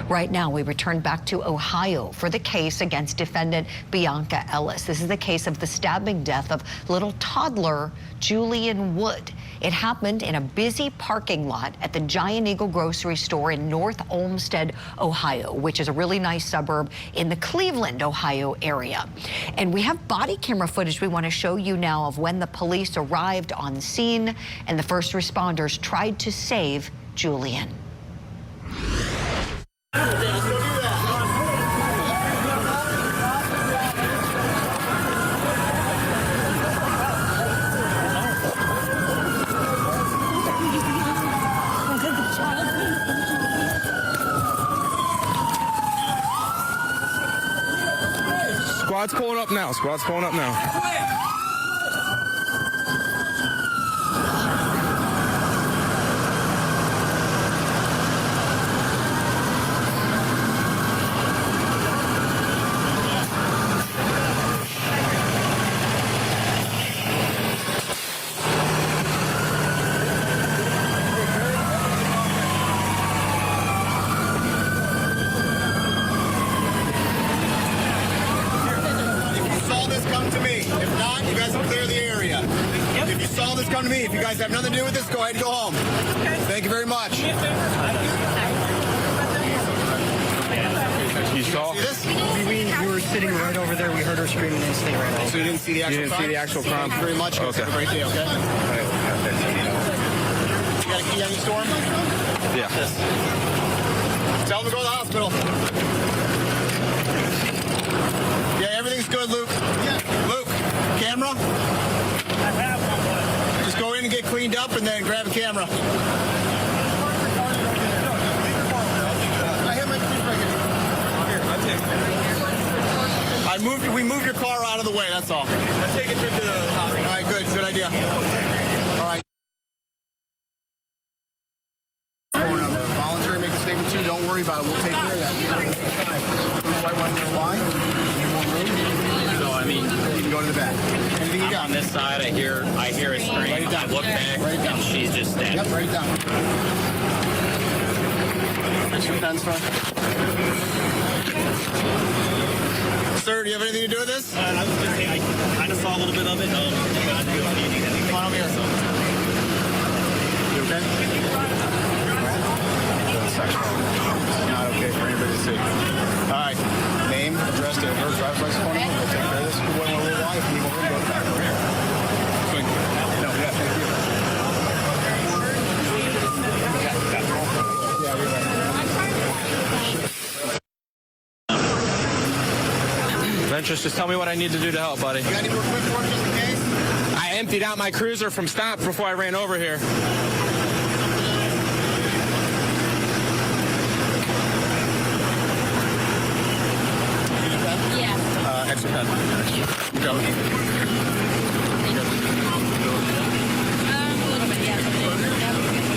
Right now, we return back to Ohio for the case against defendant Bionca Ellis. This is the case of the stabbing death of little toddler Julian Wood. It happened in a busy parking lot at the Giant Eagle grocery store in North Olmsted, Ohio, which is a really nice suburb in the Cleveland, Ohio area. And we have body camera footage we want to show you now of when the police arrived on scene and the first responders tried to save Julian. Squad's pulling up now. Squad's pulling up now. Come to me. If you guys have nothing to do with this, go ahead and go home. Thank you very much. You saw? See this? We were sitting right over there. We heard her screaming and staying right over. So you didn't see the actual crime? You didn't see the actual crime? Thank you very much. Okay. Have a great day, okay? You got a key on your storm? Yeah. Tell them to go to the hospital. Yeah, everything's good, Luke. Yeah. Luke, camera? I have one. Just go in and get cleaned up and then grab a camera. I have my keys right here. Here, I'll take it. We moved your car out of the way, that's all. Let's take a trip to the hospital. All right, good. Good idea. All right. Voluntary, make a statement too. Don't worry about it. We'll take care of that. Why? No, I mean, You can go to the back. Anything you got? on this side, I hear a scream. Write it down. I look back, Write it down. and she's just dead. Yep, write it down. That's your pen, sir. Sir, do you have anything to do with this? I was just saying, I kind of saw a little bit of it. Come on over here. You okay? Not okay for anybody to see. All right. Name, address, date of birth, driver's license phone number. We'll take care of this. We went a little while. If you need more room, go to the back. Quick. No, yeah, thank you. Yeah, you're right. Ventress, just tell me what I need to do to help, buddy. You got any more quick work just in case? I emptied out my cruiser from stop before I ran over here. Extra pen. Go. A little bit, yeah.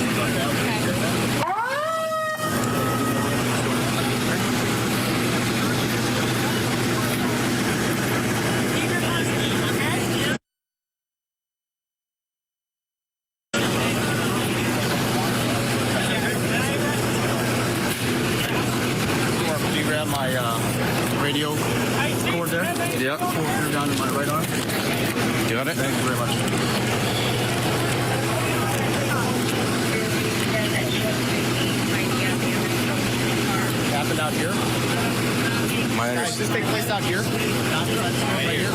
Do you grab my radio cord there? Yep. Down to my right arm. You got it? Thank you very much. Happened out here. My Guys, this understanding. take place out here.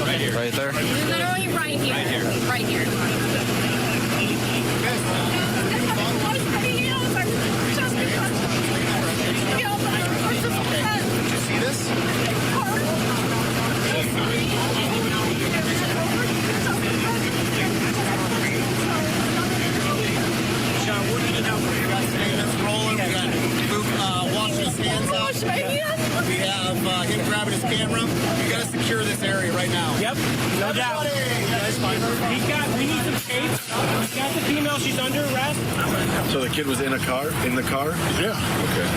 Right here. Right there. Literally right here. Right here. Right here. Did you see this? John, what do you need help with? We got statements rolling. We got Luke washing his hands out. We have him grabbing his camera. We got to secure this area right now. Yep, no doubt. We need some tapes. We got the female. She's under arrest. So the kid was in a car? In the car? Yeah. Okay.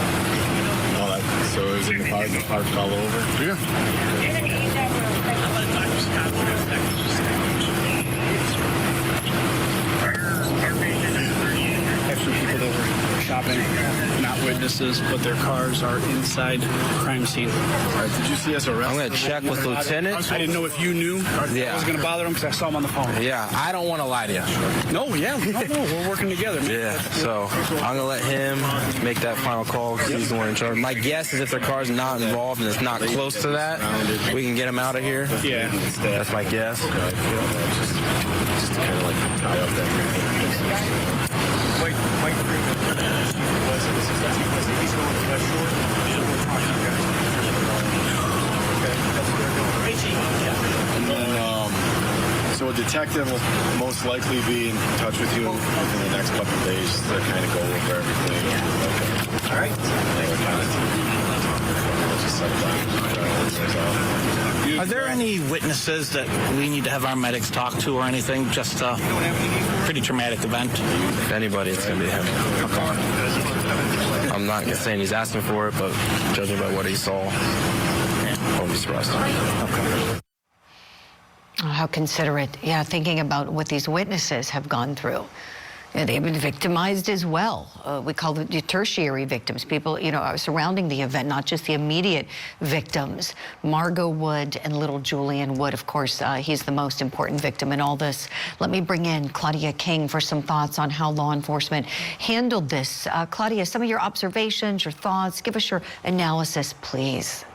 All that. So it was in the car. The parked all over. Yeah. Have some people over. shopping, not witnesses, but their cars are inside the crime scene. All right, did you see us arrest? I'm going to check with Lieutenant. I didn't know if you knew I was going to bother him because I saw him on the phone. Yeah, I don't want to lie to you. No, we're working together, man. Yeah, so I'm going to let him make that final call because he's the one in charge. My guess is if their car's not involved and it's not close to that, we can get him out of here. Yeah. That's my guess. Just to kind of like tie up that. Mike Freeman. He's going to West Shore. We'll talk to you guys. And then, so a detective will most likely be in touch with you within the next couple of days to kind of go over everything. Okay. All right. Are there any witnesses that we need to have our medics talk to or anything? Just a pretty traumatic event. If anybody, it's going to be him. I'm not saying he's asking for it, but judging by what he saw, I won't be surprised. Oh, how considerate. Yeah, thinking about what these witnesses have gone through. Yeah, they've been victimized as well. We call it the tertiary victims, people, surrounding the event, not just the immediate victims. Margot Wood and little Julian Wood, of course, he's the most important victim in all this. Let me bring in Claudia King for some thoughts on how law enforcement handled this. Claudia, some of your observations, your thoughts, give us your analysis, please.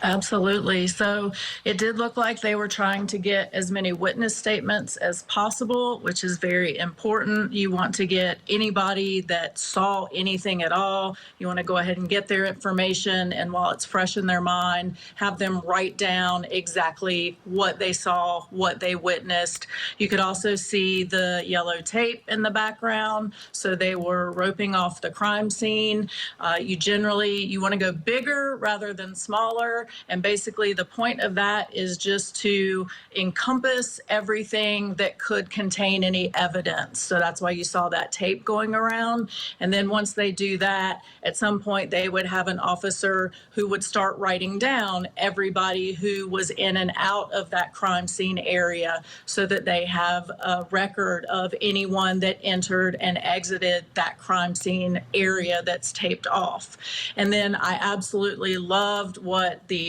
Absolutely. So it did look like they were trying to get as many witness statements as possible, which is very important. You want to get anybody that saw anything at all. You want to go ahead and get their information, and while it's fresh in their mind, have them write down exactly what they saw, what they witnessed. You could also see the yellow tape in the background. So they were roping off the crime scene. You want to go bigger rather than smaller. And basically the point of that is just to encompass everything that could contain any evidence. So that's why you saw that tape going around. And then once they do that, at some point they would have an officer who would start writing down everybody who was in and out of that crime scene area so that they have a record of anyone that entered and exited that crime scene area that's taped off. And then I absolutely loved what the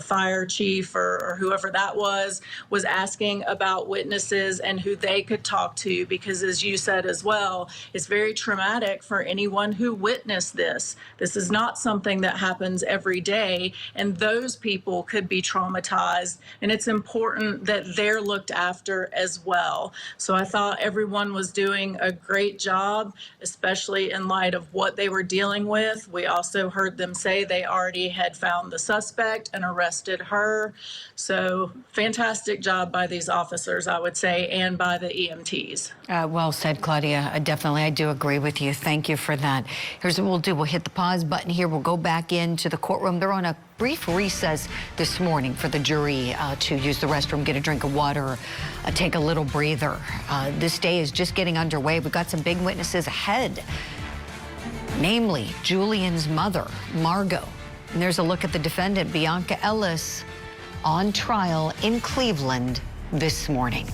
fire chief or whoever that was asking about witnesses and who they could talk to, because as you said as well, it's very traumatic for anyone who witnessed this. This is not something that happens every day, and those people could be traumatized, and it's important that they're looked after as well. So I thought everyone was doing a great job, especially in light of what they were dealing with. We also heard them say they already had found the suspect and arrested her. So fantastic job by these officers, I would say, and by the EMTs. Well said, Claudia. Definitely, I do agree with you. Thank you for that. Here's what we'll do. We'll hit the pause button here. We'll go back into the courtroom. They're on a brief recess this morning for the jury to use the restroom, get a drink of water, take a little breather. This day is just getting underway. We've got some big witnesses ahead, namely Julian's mother, Margot. And there's a look at the defendant, Bionca Ellis, on trial in Cleveland this morning.